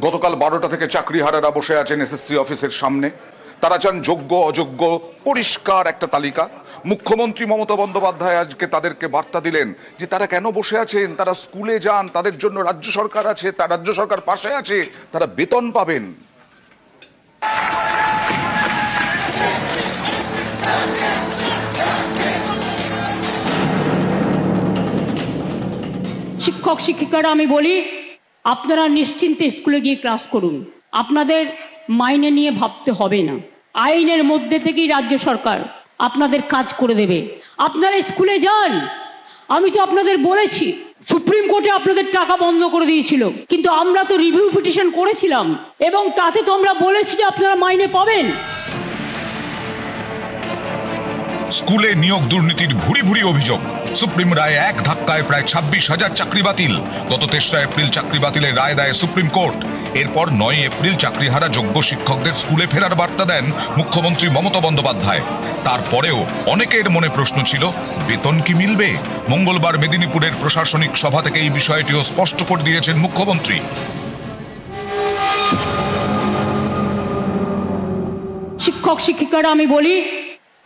গতকাল 12টা থেকে চাকরিহারারা বসে আছেন এসএসসি অফিসের সামনে। তারা চান যোগ্য অযোগ্য পরিষ্কার একটা তালিকা। মুখ্যমন্ত্রী মমতা বন্দ্যোপাধ্যায় আজকে তাদেরকে বার্তা দিলেন যে তারা কেন বসে আছেন, তারা স্কুলে যান, তাদের জন্য রাজ্য সরকার আছে, তার রাজ্য সরকার পাশে আছে, তারা বেতন পাবেন। শিক্ষক শিক্ষিকারা আমি বলি, আপনারা নিশ্চিন্তে স্কুলে গিয়ে ক্লাস করুন, আপনাদের মাইনে নিয়ে ভাবতে হবে না। আইনের মধ্যে থেকেই রাজ্য সরকার আপনাদের কাজ করে দেবে। আপনারা স্কুলে যান। আমি তো আপনাদের বলেছি, সুপ্রিম কোর্টে আপনাদের টাকা বন্ধ করে দিয়েছিল, কিন্তু আমরা তো রিভিউ পিটিশন করেছিলাম এবং তাতে তো আমরা বলেছি যে আপনারা মাইনে পাবেন। স্কুলে নিয়োগ দুর্নীতির ভুরি ভুরি অভিযোগ। সুপ্রিম রায়ে এক ধাক্কায় প্রায় 26,000 চাকরি বাতিল। গত 3রা এপ্রিল চাকরি বাতিলের রায় দেয় সুপ্রিম কোর্ট। এরপর 9 এপ্রিল চাকরিহারা যোগ্য শিক্ষকদের স্কুলে ফেরার বার্তা দেন মুখ্যমন্ত্রী মমতা বন্দ্যোপাধ্যায়। তারপরেও অনেকের মনে প্রশ্ন ছিল, বেতন কি মিলবে? মঙ্গলবার মেদিনীপুরের প্রশাসনিক সভা থেকে এই বিষয়টিও স্পষ্ট করে দিয়েছেন মুখ্যমন্ত্রী। শিক্ষক শিক্ষিকারা আমি বলি,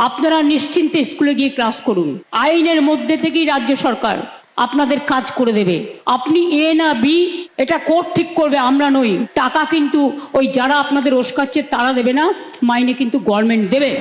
আপনারা নিশ্চিন্তে স্কুলে গিয়ে ক্লাস করুন। আইনের মধ্যে থেকেই রাজ্য সরকার আপনাদের কাজ করে দেবে। আপনি এ না বি এটা কোর্ট ঠিক করবে, আমরা নই। টাকা কিন্তু ওই যারা আপনাদের ওস্কাচ্ছে তারা দেবে না, মাইনে কিন্তু গভর্নমেন্ট দেবে।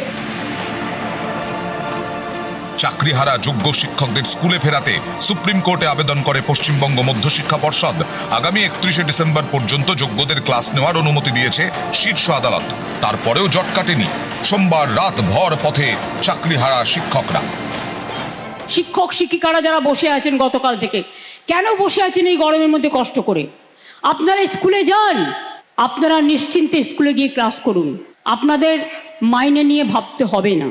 চাকরিহারা যোগ্য শিক্ষকদের স্কুলে ফেরাতে সুপ্রিম কোর্টে আবেদন করে পশ্চিমবঙ্গ মধ্যশিক্ষা পর্ষদ। আগামী 31শে ডিসেম্বর পর্যন্ত যোগ্যদের ক্লাস নেওয়ার অনুমতি দিয়েছে শীর্ষ আদালত। তারপরেও জট কাটেনি। সোমবার রাত ভর পথে চাকরিহারা শিক্ষকরা। শিক্ষক শিক্ষিকারা যারা বসে আছেন গতকাল থেকে, কেন বসে আছেন এই গরমের মধ্যে কষ্ট করে? আপনারা স্কুলে যান। আপনারা নিশ্চিন্তে স্কুলে গিয়ে ক্লাস করুন, আপনাদের মাইনে নিয়ে ভাবতে হবে না।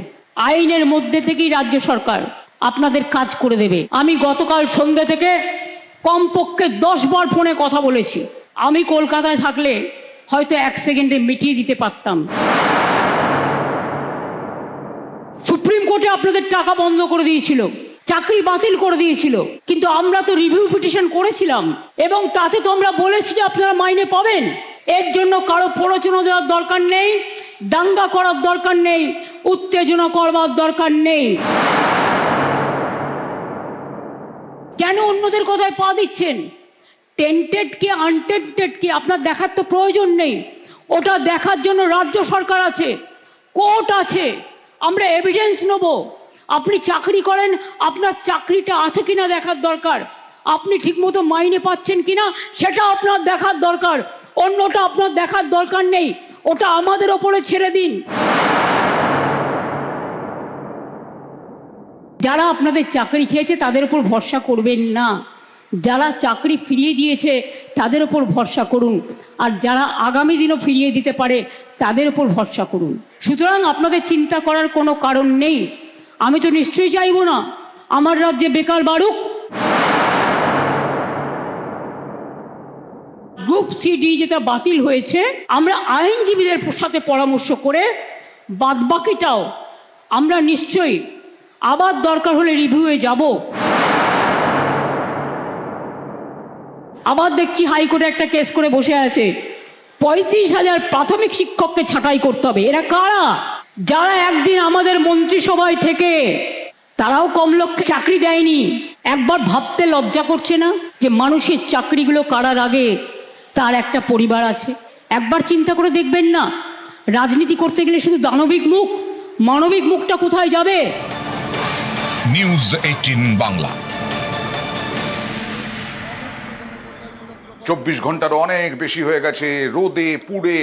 আইনের মধ্যে থেকেই রাজ্য সরকার আপনাদের কাজ করে দেবে। আমি গতকাল সন্ধ্যে থেকে কমপক্ষে 10 বার ফোনে কথা বলেছি। আমি কলকাতায় থাকলে হয়তো 1 সেকেন্ডে মিটিয়ে দিতে পারতাম। সুপ্রিম কোর্টে আপনাদের টাকা বন্ধ করে দিয়েছিল, চাকরি বাতিল করে দিয়েছিল, কিন্তু আমরা তো রিভিউ পিটিশন করেছিলাম এবং তাতে তো আমরা বলেছি যে আপনারা মাইনে পাবেন। এর জন্য কারো প্ররোচনা দেওয়ার দরকার নেই, দাঙ্গা করার দরকার নেই, উত্তেজনা করবার দরকার নেই। কেন অন্যদের কথায় পা দিচ্ছেন? টেন্টেড কি আনটেন্টেড কি আপনার দেখার তো প্রয়োজন নেই। ওটা দেখার জন্য রাজ্য সরকার আছে, কোর্ট আছে। আমরা এভিডেন্স নেব। আপনি চাকরি করেন, আপনার চাকরিটা আছে কিনা দেখার দরকার। আপনি ঠিকমতো মাইনে পাচ্ছেন কিনা সেটা আপনার দেখার দরকার। অন্যটা আপনার দেখার দরকার নেই, ওটা আমাদের ওপরে ছেড়ে দিন। যারা আপনাদের চাকরি খেয়েছে তাদের উপর ভরসা করবেন না। যারা চাকরি ফিরিয়ে দিয়েছে তাদের উপর ভরসা করুন, আর যারা আগামী দিনও ফিরিয়ে দিতে পারে তাদের উপর ভরসা করুন। সুতরাং আপনাদের চিন্তা করার কোনো কারণ নেই। আমি তো নিশ্চয়ই চাইব না আমার রাজ্যে বেকার বাড়ুক। গ্রুপ সিডি যেটা বাতিল হয়েছে, আমরা আইনজীবীদের সাথে পরামর্শ করে বাদবাকিটাও আমরা নিশ্চয়ই আবার দরকার হলে রিভিউয়ে যাব। আবার দেখছি হাইকোর্টে একটা কেস করে বসে আছে, 35,000 প্রাথমিক শিক্ষককে ছাঁটাই করতে হবে। এরা কারা? যারা একদিন আমাদের মন্ত্রিসভায় থেকে তারাও কম লোককে চাকরি দেয়নি। একবার ভাবতে লজ্জা করছে না যে মানুষের চাকরিগুলো কারার আগে তার একটা পরিবার আছে? একবার চিন্তা করে দেখবেন না? রাজনীতি করতে গেলে শুধু দানবিক মুখ, মানবিক মুখটা কোথায় যাবে? নিউজ 18 বাংলা। 24 ঘন্টার অনেক বেশি হয়ে গেছে। রোদে পুড়ে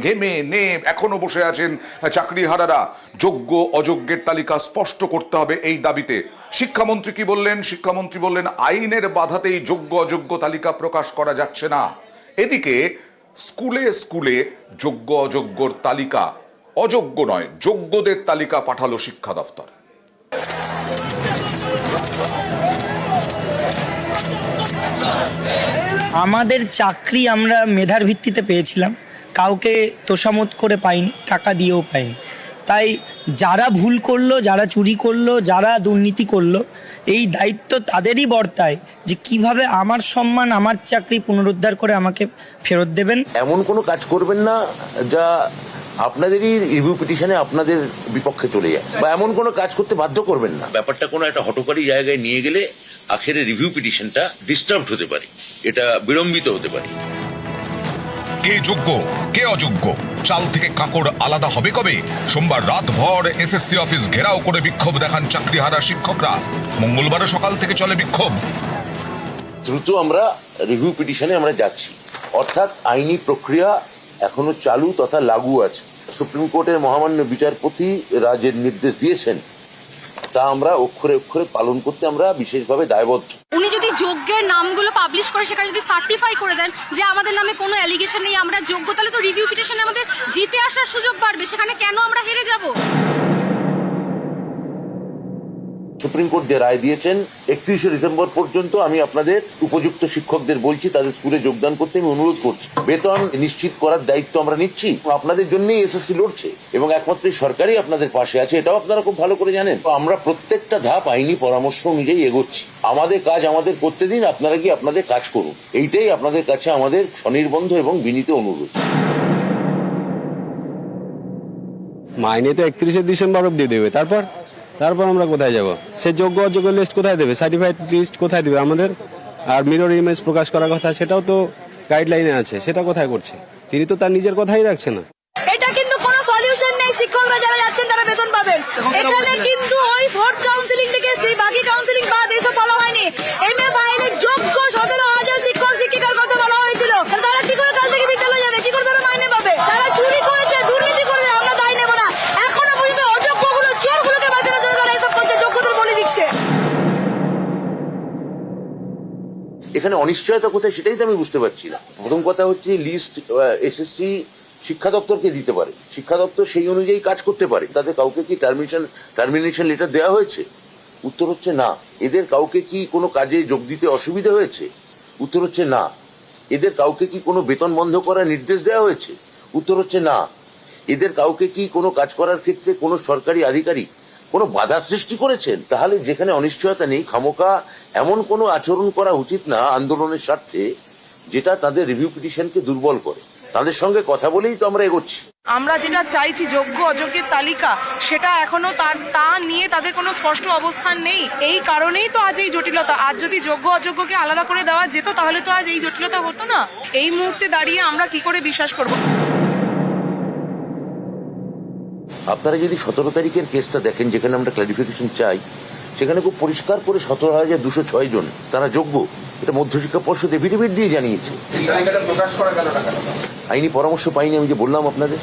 ঘেমে নে এখনো বসে আছেন চাকরিহারারা। যোগ্য অযোগ্যের তালিকা স্পষ্ট করতে হবে এই দাবিতে। শিক্ষামন্ত্রী কি বললেন? শিক্ষামন্ত্রী বললেন আইনের বাধাতেই যোগ্য অযোগ্য তালিকা প্রকাশ করা যাচ্ছে না। এদিকে স্কুলে স্কুলে যোগ্য অযোগ্যর তালিকা, অযোগ্য নয় যোগ্যদের তালিকা পাঠালো শিক্ষা দপ্তর। আমাদের চাকরি আমরা মেধার ভিত্তিতে পেয়েছিলাম, কাউকে তোষামত করে পাইনি, টাকা দিয়েও পাইনি। তাই যারা ভুল করলো, যারা চুরি করলো, যারা দুর্নীতি করলো, এই দায়িত্ব তাদেরই বর্তায় যে কিভাবে আমার সম্মান, আমার চাকরি পুনরুদ্ধার করে আমাকে ফেরত দেবেন। এমন কোনো কাজ করবেন না যা আপনাদেরই রিভিউ পিটিশনে আপনাদের বিপক্ষে চলে যায়, বা এমন কোনো কাজ করতে বাধ্য করবেন না। ব্যাপারটা কোনো একটা হটকারী জায়গায় নিয়ে গেলে আখেরে রিভিউ পিটিশনটা ডিস্টার্ব হতে পারে, এটা বিলম্বিত হতে পারে। কে যোগ্য কে অযোগ্য, চাল থেকে কাঁকড় আলাদা হবে কবে? সোমবার রাতভর এসএসসি অফিস ঘেরাও করে বিক্ষোভ দেখান চাকরিহারা শিক্ষকরা। মঙ্গলবারও সকাল থেকে চলে বিক্ষোভ। দ্রুত আমরা রিভিউ পিটিশনে আমরা যাচ্ছি, অর্থাৎ আইনি প্রক্রিয়া এখনো চালু তথা লাগু আছে। সুপ্রিম কোর্টের মহামান্য বিচারপতি রাজের নির্দেশ দিয়েছেন, তা আমরা অক্ষরে অক্ষরে পালন করতে আমরা বিশেষভাবে দায়বদ্ধ। উনি যদি যোগ্যের নামগুলো পাবলিশ করে সেখানে যদি সার্টিফাই করে দেন যে আমাদের নামে কোনো অ্যালিগেশন নেই, আমরা যোগ্য, তাহলে তো রিভিউ পিটিশনে আমাদের জিতে আসার সুযোগ বাড়বে। সেখানে কেন আমরা হেরে যাব? সুপ্রিম কোর্ট যে রায় দিয়েছেন 31শে ডিসেম্বর পর্যন্ত আমি আপনাদের উপযুক্ত শিক্ষকদের বলছি তাদের স্কুলে যোগদান করতে আমি অনুরোধ করছি। বেতন নিশ্চিত করার দায়িত্ব আমরা নিচ্ছি, আপনাদের জন্যই এসএসসি লড়ছে এবং একমাত্র সরকারই আপনাদের পাশে আছে, এটাও আপনারা খুব ভালো করে জানেন। আমরা প্রত্যেকটা ধাপ আইনি পরামর্শ অনুযায়ী এগোচ্ছি। আমাদের কাজ আমাদের করতে দিন, আপনারা কি আপনাদের কাজ করুন, এইটাই আপনাদের কাছে আমাদের স্বনির্বন্ধ এবং বিনীত অনুরোধ। মাইনে তো 31শে ডিসেম্বর অব্দি দেবে, তারপর আমরা কোথায় যাব? সে যোগ্য অযোগ্য লিস্ট কোথায় দেবে? সার্টিফাইড লিস্ট কোথায় দেবে আমাদের? আর মিরর ইমেজ প্রকাশ করার কথা, সেটাও তো গাইডলাইনে আছে, সেটা কোথায় করছে? তিনি তো তার নিজের কথাই রাখছে না। এটা কিন্তু কোনো সলিউশন নেই। শিক্ষকরা যারা যাচ্ছেন তারা বেতন পাবেন। এখানে কিন্তু ওই ভোট কাউন্সিলিং থেকে সেই বাকি কাউন্সিলিং বাদ এসব বলা হয়নি। এমএ ফাইলে যোগ্য 17,000 শিক্ষক শিক্ষিকার কথা বলা হয়েছিল। তারা কি করে কাল থেকে বিদ্যালয়ে যাবে? কি করে তারা মাইনে পাবে? তারা চুরি করেছে, দুর্নীতি করেছে, আমরা দায় নেব না। এখনো পর্যন্ত অযোগ্যগুলো, চোরগুলোকে বাঁচানোর জন্য তারা এসব করছে, যোগ্যদের বলে দিচ্ছে। এখানে অনিশ্চয়তা কোথায় সেটাই তো আমি বুঝতে পারছি না। প্রথম কথা হচ্ছে লিস্ট এসএসসি শিক্ষা দপ্তরকে দিতে পারে, শিক্ষা দপ্তর সেই অনুযায়ী কাজ করতে পারে। তাদের কাউকে কি টার্মিনেশন লেটার দেওয়া হয়েছে? উত্তর হচ্ছে না। এদের কাউকে কি কোনো কাজে যোগ দিতে অসুবিধা হয়েছে? উত্তর হচ্ছে না। এদের কাউকে কি কোনো বেতন বন্ধ করার নির্দেশ দেওয়া হয়েছে? উত্তর হচ্ছে না। এদের কাউকে কি কোনো কাজ করার ক্ষেত্রে কোনো সরকারি আধিকারিক কোনো বাধা সৃষ্টি করেছেন? তাহলে যেখানে অনিশ্চয়তা নেই, খামোকা এমন কোনো আচরণ করা উচিত না আন্দোলনের স্বার্থে যেটা তাদের রিভিউ পিটিশনকে দুর্বল করে। তাদের সঙ্গে কথা বলেই তো আমরা এগোচ্ছি। আমরা যেটা চাইছি যোগ্য অযোগ্যের তালিকা, সেটা এখনো তা নিয়ে তাদের কোনো স্পষ্ট অবস্থান নেই। এই কারণেই তো আজ এই জটিলতা। আজ যদি যোগ্য অযোগ্যকে আলাদা করে দেওয়া যেত তাহলে তো আজ এই জটিলতা হতো না। এই মুহূর্তে দাঁড়িয়ে আমরা কি করে বিশ্বাস করব? আপনারা যদি 17 তারিখের কেসটা দেখেন, যেখানে আমরা ক্লারিফিকেশন চাই, সেখানে খুব পরিষ্কার করে 17,206 জন তারা যোগ্য, এটা মধ্যশিক্ষা পর্ষদ এফিডেভিট দিয়ে জানিয়েছে। আইনি পরামর্শ পাইনি, আমি যে বললাম আপনাদের।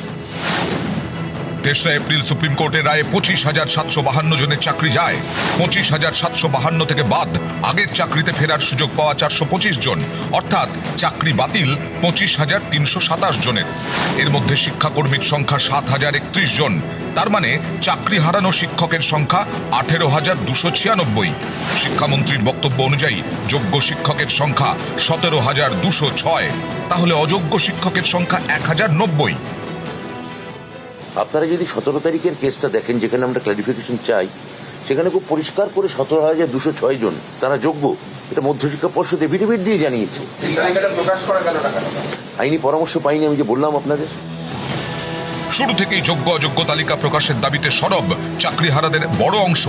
3রা এপ্রিল সুপ্রিম কোর্টের রায়ে 25,752 জনের চাকরি যায়। 25,752 থেকে বাদ আগের চাকরিতে ফেরার সুযোগ পাওয়া 425 জন, অর্থাৎ চাকরি বাতিল 25,327 জনের। এর মধ্যে শিক্ষাকর্মীর সংখ্যা 7,031 জন। তার মানে চাকরি হারানো শিক্ষকের সংখ্যা 18,296। শিক্ষামন্ত্রীর বক্তব্য অনুযায়ী যোগ্য শিক্ষকের সংখ্যা 17,206। তাহলে অযোগ্য শিক্ষকের সংখ্যা 1,090। আপনারা যদি 17 তারিখের কেসটা দেখেন, যেখানে আমরা ক্লারিফিকেশন চাই, সেখানে খুব পরিষ্কার করে 17,206 জন তারা যোগ্য, এটা মধ্যশিক্ষা পর্ষদ এফিডেভিট দিয়ে জানিয়েছে। আইনি পরামর্শ পাইনি, আমি যে বললাম আপনাদের। শুরু থেকেই যোগ্য অযোগ্য তালিকা প্রকাশের দাবিতে সরব চাকরিহারাদের বড় অংশ।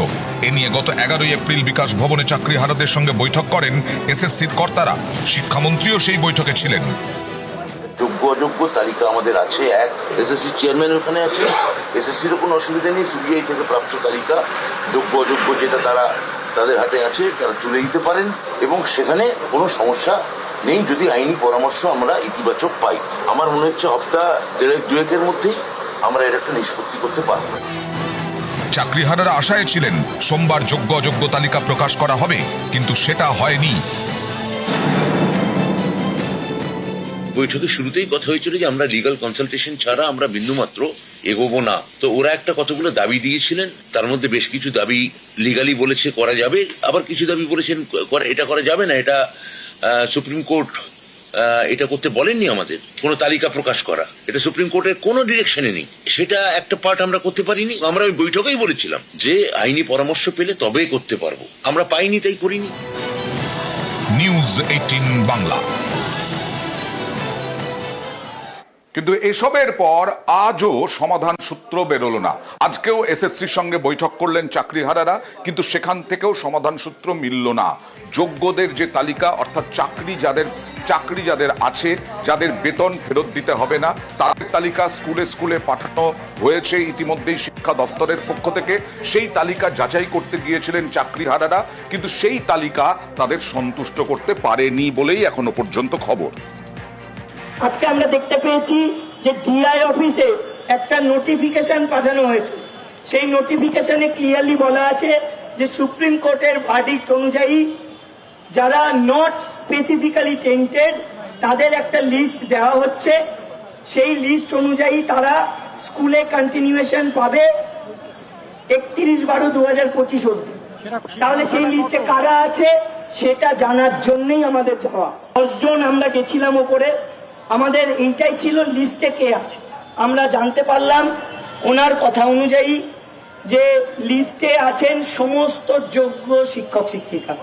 এ নিয়ে গত 11 এপ্রিল বিকাশ ভবনে চাকরিহারাদের সঙ্গে বৈঠক করেন এসএসসির কর্তারা। শিক্ষামন্ত্রীও সেই বৈঠকে ছিলেন। যোগ্য অযোগ্য তালিকা আমাদের আছে, এক এসএসসি চেয়ারম্যান ওখানে আছে, এসএসসির কোনো অসুবিধা নেই। সিবিআই থেকে প্রাপ্ত তালিকা যোগ্য অযোগ্য যেটা তাদের হাতে আছে তারা তুলে দিতে পারেন এবং সেখানে কোনো সমস্যা নেই যদি আইনি পরামর্শ আমরা ইতিবাচক পাই। আমার মনে হচ্ছে সপ্তাহ দুয়েকের মধ্যেই আমরা এর একটা নিষ্পত্তি করতে পারব। চাকরিহারারা আশায় ছিলেন সোমবার যোগ্য অযোগ্য তালিকা প্রকাশ করা হবে, কিন্তু সেটা হয়নি। বৈঠকের শুরুতেই কথা হয়েছিল যে আমরা লিগাল কনসালটেশন ছাড়া আমরা বিন্দুমাত্র এগোবো না। তো ওরা একটা কতগুলো দাবি দিয়েছিলেন, তার মধ্যে বেশ কিছু দাবি লিগালি বলেছে করা যাবে, আবার কিছু দাবি বলেছেন এটা করা যাবে না, এটা সুপ্রিম কোর্ট এটা করতে বলেননি আমাদের, কোনো তালিকা প্রকাশ করা, এটা সুপ্রিম কোর্টের কোনো ডিরেকশনে নেই। সেটা একটা পার্ট আমরা করতে পারিনি। আমরা ওই বৈঠকেই বলেছিলাম যে আইনি পরামর্শ পেলে তবেই করতে পারবো, আমরা পাইনি তাই করিনি। নিউজ 18 বাংলা। কিন্তু এসবের পর আজও সমাধান সূত্র বেরোলো না। আজকেও এসএসসির সঙ্গে বৈঠক করলেন চাকরিহারারা, কিন্তু সেখান থেকেও সমাধান সূত্র মিলল না। যোগ্যদের যে তালিকা, অর্থাৎ চাকরি যাদের আছে, যাদের বেতন ফেরত দিতে হবে না, তাদের তালিকা স্কুলে স্কুলে পাঠানো হয়েছে ইতিমধ্যেই শিক্ষা দপ্তরের পক্ষ থেকে। সেই তালিকা যাচাই করতে গিয়েছিলেন চাকরিহারারা, কিন্তু সেই তালিকা তাদের সন্তুষ্ট করতে পারেনি বলেই এখনো পর্যন্ত খবর। আজকে আমরা দেখতে পেয়েছি যে ডিআই অফিসে একটা নোটিফিকেশন পাঠানো হয়েছে। সেই নোটিফিকেশনে ক্লিয়ারলি বলা আছে যে সুপ্রিম কোর্টের ভার্ডিক্ট অনুযায়ী যারা নট স্পেসিফিক্যালি টেন্টেড তাদের একটা লিস্ট দেওয়া হচ্ছে। সেই লিস্ট অনুযায়ী তারা স্কুলে কন্টিনিউয়েশন পাবে 31/12/2025 অবধি। তাহলে সেই লিস্টে কারা আছে সেটা জানার জন্যই আমাদের যাওয়া। 10 জন আমরা গেছিলাম ওপরে, আমাদের এইটাই ছিল লিস্টে কে আছে। আমরা জানতে পারলাম ওনার কথা অনুযায়ী যে লিস্টে আছেন সমস্ত যোগ্য শিক্ষক শিক্ষিকা।